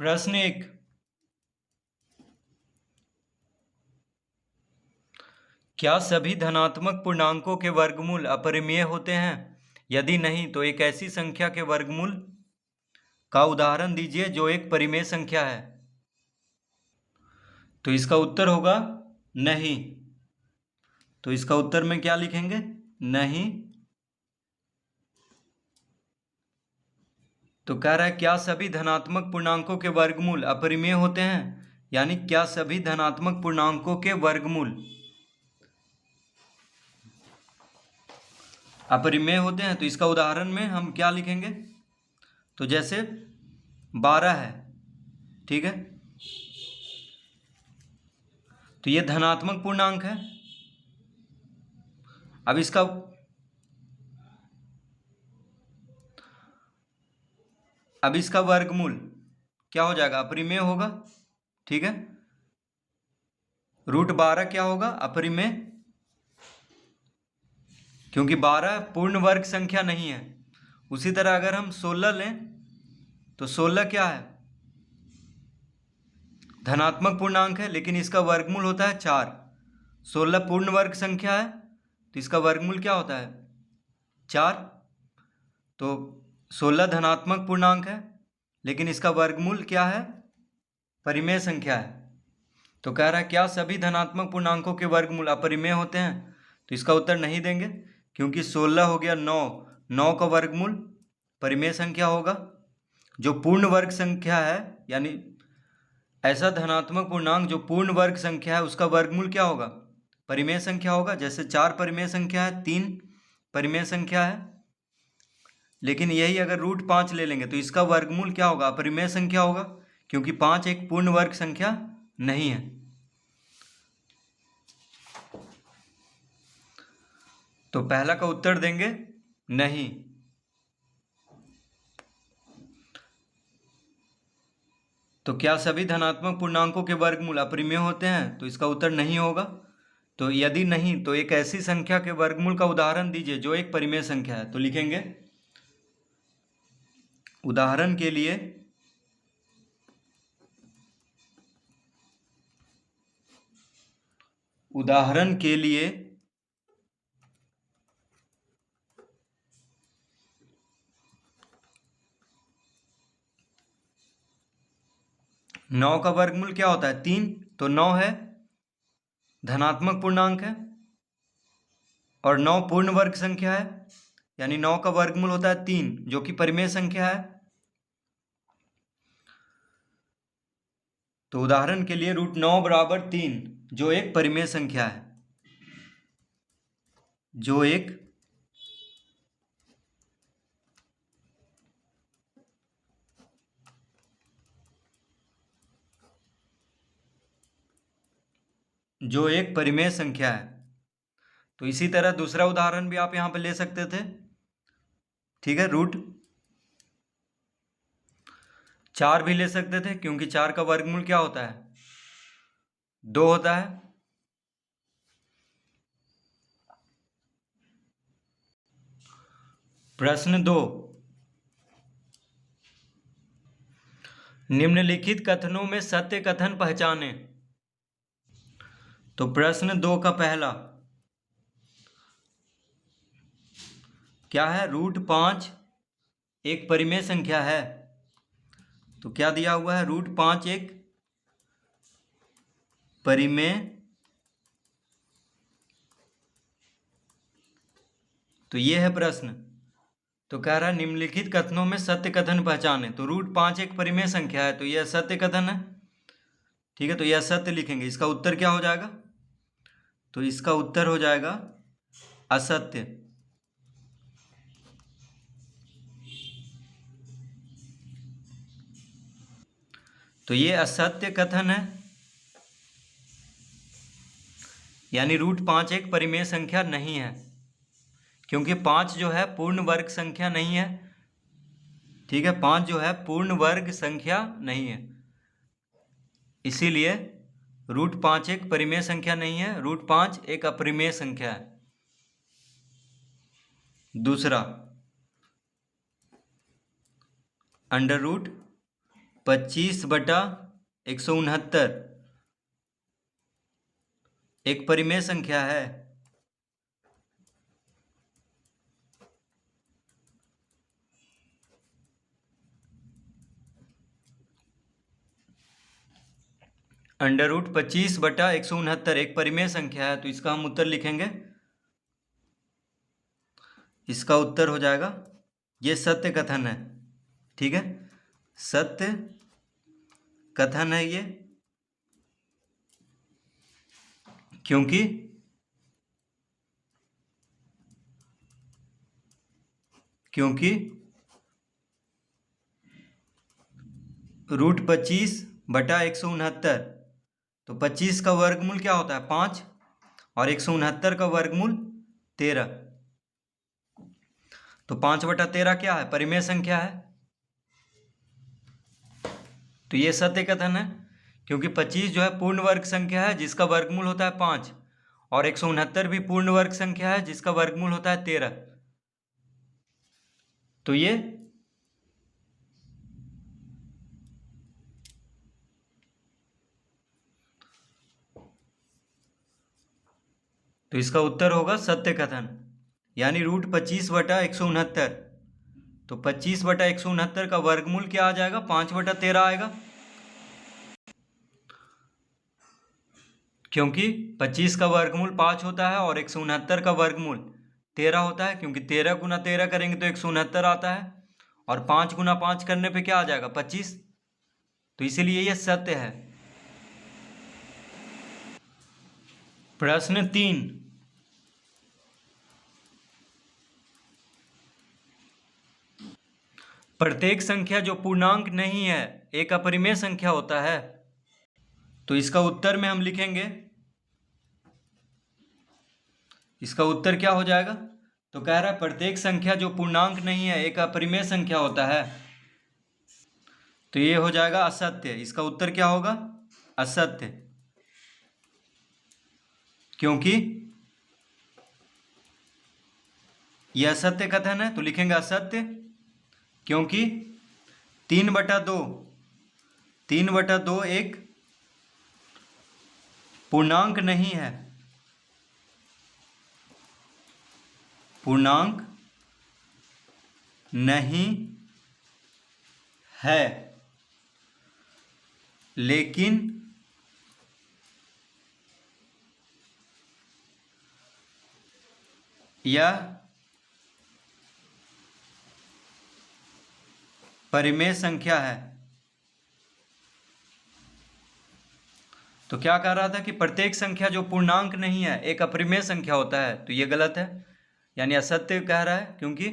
प्रश्न एक, क्या सभी धनात्मक पूर्णांकों के वर्गमूल अपरिमेय होते हैं? यदि नहीं तो एक ऐसी संख्या के वर्गमूल का उदाहरण दीजिए जो एक परिमेय संख्या है। तो इसका उत्तर होगा नहीं। तो इसका उत्तर में क्या लिखेंगे? नहीं। तो कह रहा है क्या सभी धनात्मक पूर्णांकों के वर्गमूल अपरिमेय होते हैं, यानी क्या सभी धनात्मक पूर्णांकों के वर्गमूल अपरिमेय होते हैं। तो इसका उदाहरण में हम क्या लिखेंगे? तो जैसे 12 है, ठीक है, तो ये धनात्मक पूर्णांक है। अब इसका वर्गमूल क्या हो जाएगा? अपरिमेय होगा, ठीक है। √12 क्या होगा? अपरिमेय, क्योंकि 12 पूर्ण वर्ग संख्या नहीं है। उसी तरह अगर हम 16 लें तो 16 क्या है? धनात्मक पूर्णांक है, लेकिन इसका वर्गमूल होता है 4। 16 पूर्ण वर्ग संख्या है, तो इसका वर्गमूल क्या होता है? 4। तो 16 धनात्मक पूर्णांक है, लेकिन इसका वर्गमूल क्या है? परिमेय संख्या है। तो कह रहा है क्या सभी धनात्मक पूर्णांकों के वर्गमूल अपरिमेय होते हैं? तो इसका उत्तर नहीं देंगे, क्योंकि 16 हो गया 9, 9 का वर्गमूल परिमेय संख्या होगा। जो पूर्ण वर्ग संख्या है, यानी ऐसा धनात्मक पूर्णांक जो पूर्ण वर्ग संख्या है, उसका वर्गमूल क्या होगा? परिमेय संख्या होगा। जैसे 4 परिमेय संख्या है, 3 परिमेय संख्या है, लेकिन यही अगर √5 ले लेंगे तो इसका वर्गमूल क्या होगा? अपरिमेय संख्या होगा, क्योंकि 5 एक पूर्ण वर्ग संख्या नहीं है। तो पहला का उत्तर देंगे नहीं। तो क्या सभी धनात्मक पूर्णांकों के वर्गमूल अपरिमेय होते हैं? तो इसका उत्तर नहीं होगा। तो यदि नहीं तो एक ऐसी संख्या के वर्गमूल का उदाहरण दीजिए जो एक परिमेय संख्या है। तो लिखेंगे उदाहरण के लिए उदाहरण के लिए 9 का वर्गमूल क्या होता है? 3। तो 9 है धनात्मक पूर्णांक है और 9 पूर्ण वर्ग संख्या है, यानी 9 का वर्गमूल होता है 3, जो कि परिमेय संख्या है। तो उदाहरण के लिए √9 = 3, जो एक परिमेय संख्या है, जो एक परिमेय संख्या है। तो इसी तरह दूसरा उदाहरण भी आप यहां पर ले सकते थे, ठीक है। √4 भी ले सकते थे, क्योंकि 4 का वर्गमूल क्या होता है? 2 होता है। प्रश्न 2, निम्नलिखित कथनों में सत्य कथन पहचानें। तो प्रश्न 2 का पहला क्या है? √5 एक परिमेय संख्या है। तो क्या दिया हुआ है? √5 एक परिमेय, तो ये है प्रश्न। तो कह रहा है निम्नलिखित कथनों में सत्य कथन पहचाने। तो √5 एक परिमेय संख्या है, तो यह सत्य कथन है, ठीक है। तो यह सत्य लिखेंगे। इसका उत्तर क्या हो जाएगा? तो इसका उत्तर हो जाएगा असत्य। तो ये असत्य कथन है, यानी √5 एक परिमेय संख्या नहीं है, क्योंकि 5 जो है पूर्ण वर्ग संख्या नहीं है, ठीक है। 5 जो है पूर्ण वर्ग संख्या नहीं है, इसीलिए √5 एक परिमेय संख्या नहीं है, √5 एक अपरिमेय संख्या है। दूसरा, 25/169 एक परिमेय संख्या है। √25/169 एक परिमेय संख्या है, तो इसका हम उत्तर लिखेंगे। इसका उत्तर हो जाएगा, ये सत्य कथन है। ठीक है, सत्य कथन है ये, क्योंकि √25/169, तो 25 का वर्गमूल क्या होता है 5, और 169 का वर्गमूल 13, तो 5/13 क्या है, परिमेय संख्या है। तो ये सत्य कथन है, क्योंकि 25 जो है पूर्ण वर्ग संख्या है जिसका वर्गमूल होता है 5, और 169 भी पूर्ण वर्ग संख्या है जिसका वर्गमूल होता है 13। तो इसका उत्तर होगा सत्य कथन, यानी √25/169। तो 25/169 का वर्गमूल क्या आ जाएगा, 5/13 आएगा, क्योंकि 25 का वर्गमूल 5 होता है और 169 का वर्गमूल 13 होता है, क्योंकि 13 × 13 करेंगे तो 169 आता है, और 5 × 5 करने पे क्या आ जाएगा 25। तो इसीलिए यह सत्य है। प्रश्न 3, प्रत्येक संख्या जो पूर्णांक नहीं है एक अपरिमेय संख्या होता है। तो इसका उत्तर में हम लिखेंगे, इसका उत्तर क्या हो जाएगा, तो कह रहा है प्रत्येक संख्या जो पूर्णांक नहीं है एक अपरिमेय संख्या होता है। तो ये हो जाएगा असत्य। इसका उत्तर क्या होगा, असत्य, क्योंकि यह असत्य कथन है, तो लिखेंगे असत्य, क्योंकि 3/2 एक पूर्णांक नहीं है, पूर्णांक नहीं है, लेकिन यह परिमेय संख्या है। तो क्या कह रहा था कि प्रत्येक संख्या जो पूर्णांक नहीं है एक अपरिमेय संख्या होता है, तो ये गलत है, यानी असत्य कह रहा है, क्योंकि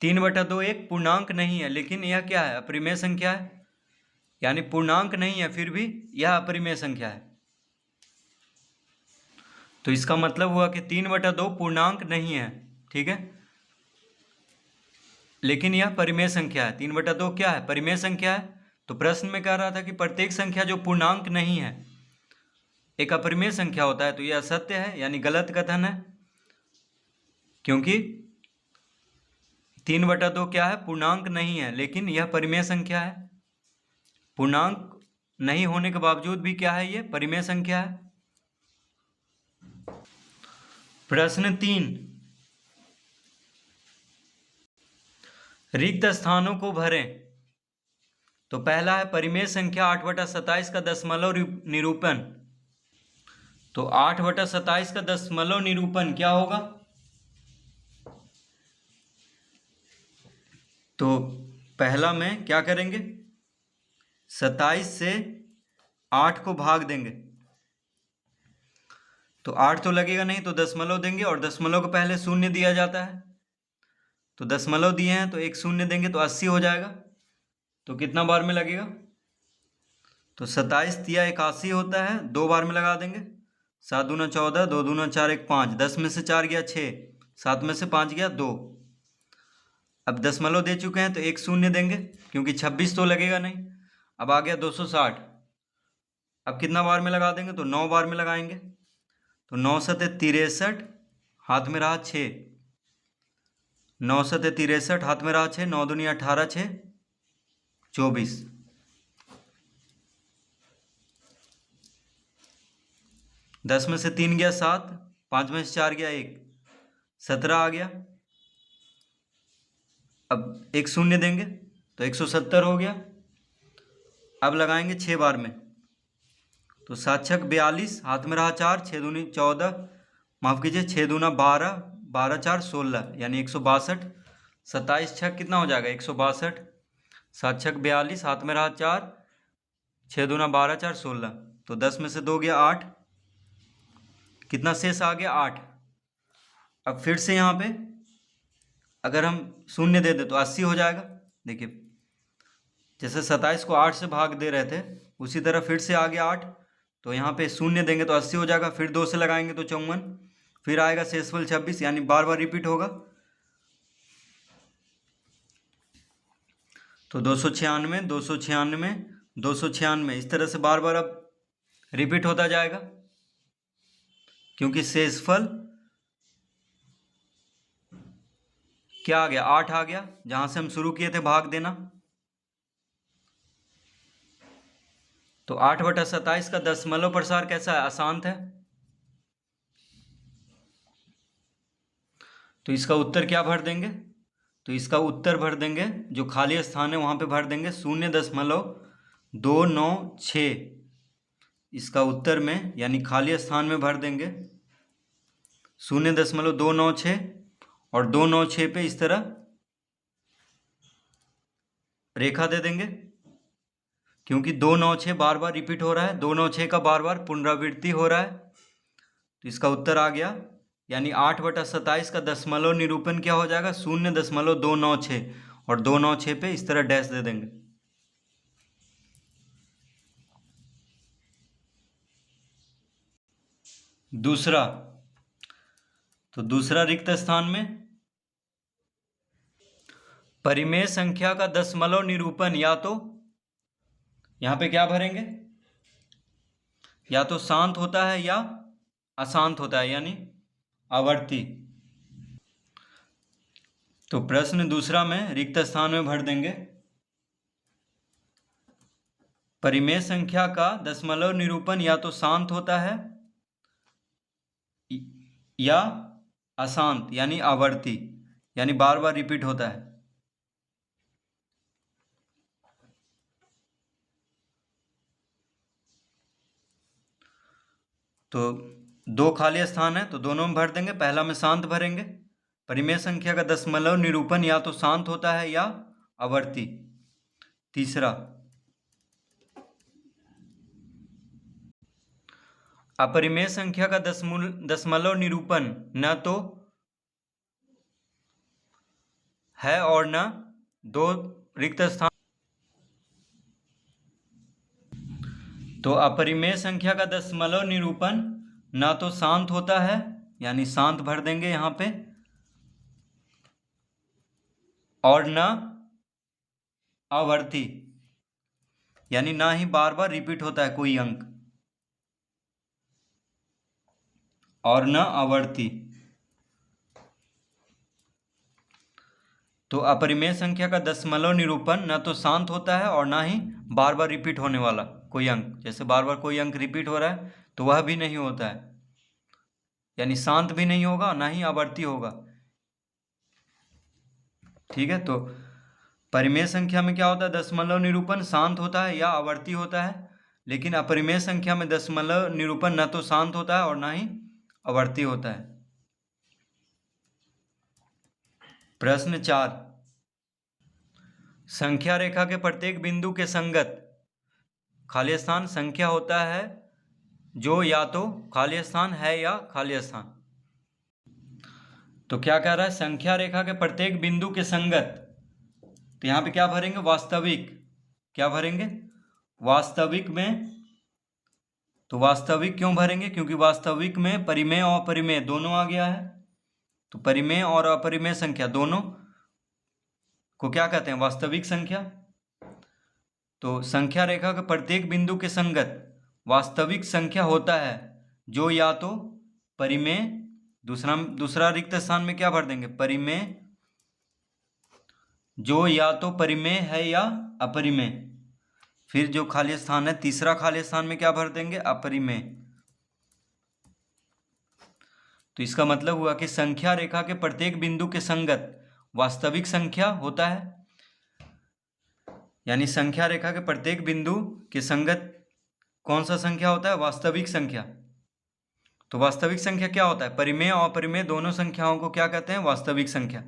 3/2 एक पूर्णांक नहीं है, लेकिन यह क्या है, अपरिमेय संख्या है, यानी पूर्णांक नहीं है फिर भी यह अपरिमेय संख्या है। तो इसका मतलब हुआ कि 3/2 पूर्णांक नहीं है, ठीक है, लेकिन यह परिमेय संख्या है। 3/2 क्या है, परिमेय संख्या है। तो प्रश्न में कह रहा था कि प्रत्येक संख्या जो पूर्णांक नहीं है एक अपरिमेय संख्या होता है, तो यह असत्य है, यानी गलत कथन है, क्योंकि 3/2 क्या है, पूर्णांक नहीं है, लेकिन यह परिमेय संख्या है। पूर्णांक नहीं होने के बावजूद भी क्या है, ये परिमेय संख्या है। प्रश्न 3, रिक्त स्थानों को भरें। तो पहला है परिमेय संख्या 8/27 का दशमलव निरूपण। तो 8/27 का दशमलव निरूपण क्या होगा, तो पहला में क्या करेंगे, 27 से 8 को भाग देंगे, तो 8 तो लगेगा नहीं, तो दशमलव देंगे, और दशमलव को पहले शून्य दिया जाता है, तो दशमलव दिए हैं तो एक शून्य देंगे तो 80 हो जाएगा। तो कितना बार में लगेगा, तो 27 × 81 होता है, 2 बार में लगा देंगे। 7 दूना 14, 2 दूना 4, 1 5, 10 में से 4 गया 6, 7 में से 5 गया 2। अब दशमलव दे चुके हैं तो एक शून्य देंगे, क्योंकि 26 तो लगेगा नहीं। अब आ गया 260, अब कितना बार में लगा देंगे, तो 9 बार में लगाएंगे। तो 9 7 63, हाथ में रहा 6, 9 7 63, हाथ में रहा 6, 9 दूनी 18, 6 24। 10 में से 3 गया 7, 5 में से 4 गया 1, 17 आ गया। अब एक शून्य देंगे तो 170 हो गया। अब लगाएंगे 6 बार में, तो 7 छक 42, हाथ में रहा 4, 6 दूनी 14, माफ़ कीजिए 6 दूना 12, 12 4 16, यानी 162। 27 छक कितना हो जाएगा 162, 7 छक 42, हाथ में रहा 4, 6 दूना 12 4 16, तो 10 में से 2 गया 8, कितना शेष आ गया 8। अब फिर से यहाँ पे अगर हम शून्य दे दे तो 80 हो जाएगा। देखिए जैसे 27 को 8 से भाग दे रहे थे, उसी तरह फिर से आ गया 8, तो यहाँ पे शून्य देंगे तो 80 हो जाएगा। फिर 2 से लगाएंगे तो 54, फिर आएगा शेषफल 26, यानी बार बार रिपीट होगा। तो 296, 296, 296, इस तरह से बार बार अब रिपीट होता जाएगा, क्योंकि शेषफल क्या आ गया 8 आ गया, जहां से हम शुरू किए थे भाग देना। तो 8/27 का दशमलव प्रसार कैसा है, अशांत है। तो इसका उत्तर क्या भर देंगे, तो इसका उत्तर भर देंगे जो खाली स्थान है वहां पे भर देंगे 0.296, इसका उत्तर में यानी खाली स्थान में भर देंगे 0.296, और 296 पे इस तरह रेखा दे देंगे, क्योंकि 296 बार बार रिपीट हो रहा है, 296 का बार बार पुनरावृत्ति हो रहा है। तो इसका उत्तर आ गया, यानी 8/27 का दशमलव निरूपण क्या हो जाएगा 0.296, और 296 पे इस तरह डैश दे देंगे। दूसरा, तो दूसरा रिक्त स्थान में परिमेय संख्या का दशमलव निरूपण या तो यहां पे क्या भरेंगे, या तो शांत होता है या अशांत होता है, यानी आवर्ती। तो प्रश्न दूसरा में रिक्त स्थान में भर देंगे परिमेय संख्या का दशमलव निरूपण या तो शांत होता है या अशांत, यानी आवर्ती, यानी बार बार रिपीट होता है। तो 2 खाली स्थान है, तो दोनों में भर देंगे। पहला में शांत भरेंगे, परिमेय संख्या का दशमलव निरूपण या तो शांत होता है या आवर्ती। तीसरा, अपरिमेय संख्या का दशमलव निरूपण न तो है और न दो रिक्त स्थान। तो अपरिमेय संख्या का दशमलव निरूपण ना तो शांत होता है, यानी शांत भर देंगे यहां पे, और न आवर्ती, यानी ना ही बार बार रिपीट होता है कोई अंक, और न आवर्ती। तो अपरिमेय संख्या का दशमलव निरूपण न तो शांत होता है और ना ही बार बार रिपीट होने वाला कोई अंक, जैसे बार बार कोई अंक रिपीट हो रहा है तो वह भी नहीं होता है, यानी शांत भी नहीं होगा ना ही आवर्ती होगा। ठीक है, तो परिमेय संख्या में क्या होता है, दशमलव निरूपण शांत होता है या आवर्ती होता है, लेकिन अपरिमेय संख्या में दशमलव निरूपण न तो शांत होता है और ना ही आवर्ती होता है। प्रश्न 4, संख्या रेखा के प्रत्येक बिंदु के संगत खाली स्थान संख्या होता है जो या तो खाली स्थान है या खाली स्थान। तो क्या कह रहा है, संख्या रेखा के प्रत्येक बिंदु के संगत, तो यहां पे क्या भरेंगे, वास्तविक। क्या भरेंगे, वास्तविक में। तो वास्तविक क्यों भरेंगे, क्योंकि वास्तविक में परिमेय और अपरिमेय दोनों आ गया है, तो परिमेय और अपरिमेय संख्या दोनों को क्या कहते हैं, वास्तविक संख्या। तो संख्या रेखा के प्रत्येक बिंदु के संगत वास्तविक संख्या होता है जो या तो परिमेय, दूसरा रिक्त स्थान में क्या भर देंगे, परिमेय, जो या तो परिमेय है या अपरिमेय। फिर जो खाली स्थान है तीसरा खाली स्थान में क्या भर देंगे, अपरिमेय। तो इसका मतलब हुआ कि संख्या रेखा के प्रत्येक बिंदु के संगत वास्तविक संख्या होता है, यानी संख्या रेखा के प्रत्येक बिंदु के संगत कौन सा संख्या होता है? वास्तविक संख्या। तो वास्तविक संख्या क्या होता है? परिमेय और अपरिमेय दोनों संख्याओं को क्या कहते हैं? वास्तविक संख्या।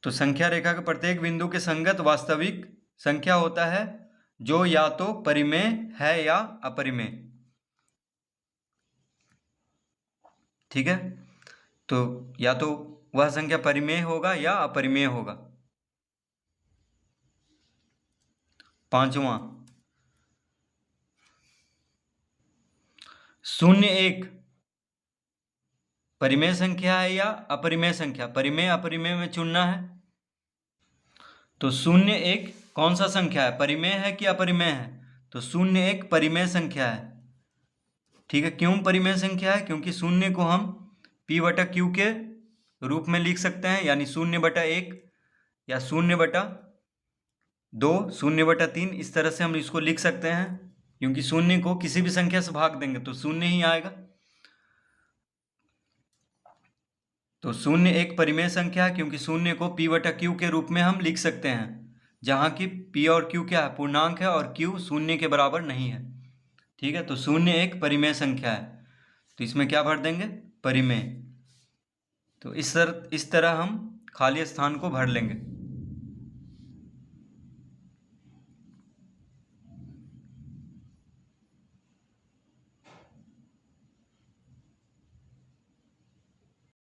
तो संख्या रेखा के प्रत्येक बिंदु के संगत वास्तविक संख्या होता है जो या तो परिमेय है या अपरिमेय। ठीक है, तो या तो वह संख्या परिमेय होगा या अपरिमेय होगा। पांचवा, 0 1 परिमेय संख्या है या अपरिमेय संख्या? परिमेय अपरिमेय में चुनना है। तो 0 1 कौन सा संख्या है? परिमेय है कि अपरिमेय है? तो 0 1 परिमेय संख्या है। ठीक है, क्यों परिमेय संख्या है? क्योंकि 0 को हम p/q के रूप में लिख सकते हैं, यानी 0/1 या 0/2, 0/3, इस तरह से हम इसको लिख सकते हैं। क्योंकि 0 को किसी भी संख्या से भाग देंगे तो 0 ही आएगा। तो 0 एक परिमेय संख्या है क्योंकि 0 को p/q के रूप में हम लिख सकते हैं, जहाँ की p और q क्या है? पूर्णांक है और q 0 के बराबर नहीं है। ठीक है, तो 0 एक परिमेय संख्या है, तो इसमें क्या भर देंगे? परिमेय। तो इस तरह हम खाली स्थान को भर लेंगे।